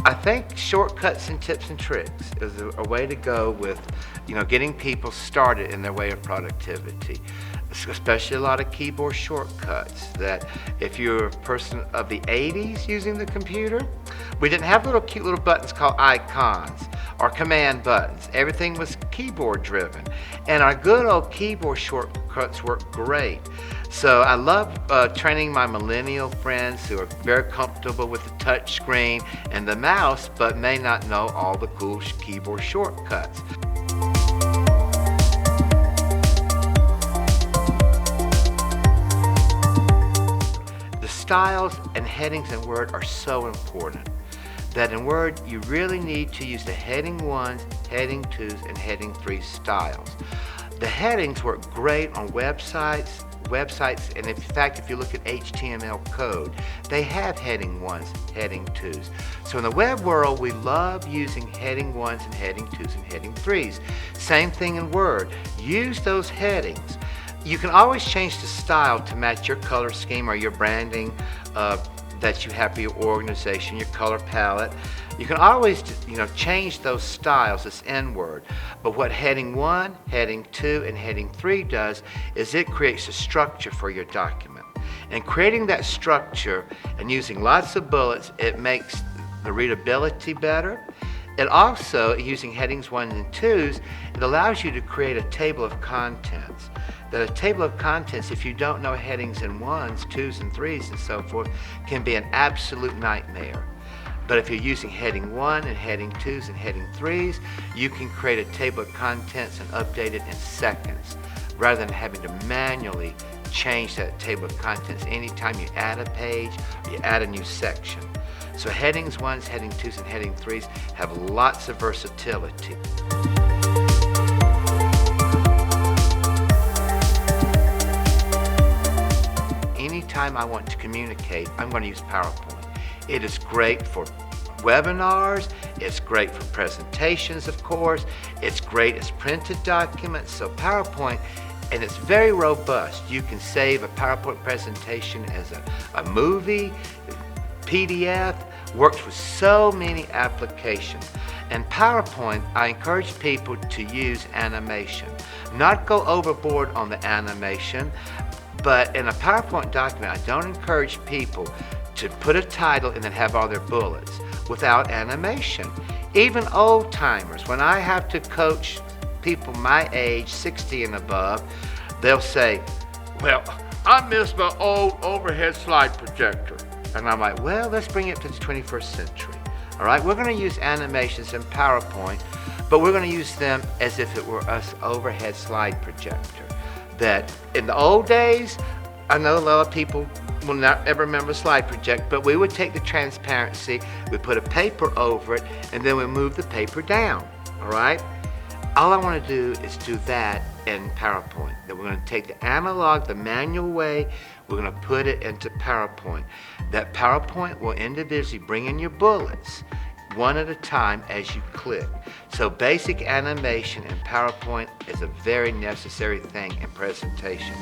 I think shortcuts and tips and tricks is a way to go with, getting people started in their way of productivity. Especially a lot of keyboard shortcuts that if you're a person of the 80s using the computer, we didn't have cute little buttons called icons or command buttons. Everything was keyboard driven. And our good old keyboard shortcuts work great. So I love training my millennial friends who are very comfortable with the touch screen and the mouse, but may not know all the cool keyboard shortcuts. Styles and headings in Word are so important that in Word you really need to use the heading 1s, heading 2s, and heading 3 styles. The headings work great on websites, and in fact if you look at HTML code, they have heading 1s, heading 2s. So in the web world we love using heading 1s and heading 2s and heading 3s. Same thing in Word. Use those headings. You can always change the style to match your color scheme or your branding that you have for your organization, your color palette. You can always, change those styles. It's in Word. But what heading 1, heading 2, and heading 3 does is it creates a structure for your document. And creating that structure and using lots of bullets, it makes the readability better. It also, using headings 1 and 2s, it allows you to create a table of contents. That a table of contents, if you don't know headings in 1s, 2s, and 3s, and so forth, can be an absolute nightmare. But if you're using heading 1 and heading 2s and heading 3s, you can create a table of contents and update it in seconds, rather than having to manually change that table of contents anytime you add a page or you add a new section. So headings 1s, heading 2s, and heading 3s have lots of versatility. Anytime I want to communicate, I'm going to use PowerPoint. It is great for webinars, it's great for presentations, of course, it's great as printed documents. So PowerPoint, and it's very robust. You can save a PowerPoint presentation as a movie, PDF, works with so many applications. And PowerPoint, I encourage people to use animation. Not go overboard on the animation, but in a PowerPoint document, I don't encourage people to put a title and then have all their bullets without animation. Even old timers, when I have to coach people my age, 60 and above, they'll say, well, I miss my old overhead slide projector. And I'm like, well, let's bring it to the 21st century. All right, we're going to use animations in PowerPoint, but we're going to use them as if it were an overhead slide projector. That in the old days, I know a lot of people will not ever remember slide project, but we would take the transparency, we put a paper over it, and then we move the paper down, all right? All I want to do is do that in PowerPoint. That we're going to take the analog, the manual way, we're going to put it into PowerPoint. That PowerPoint will individually bring in your bullets one at a time as you click. So basic animation in PowerPoint is a very necessary thing in presentation.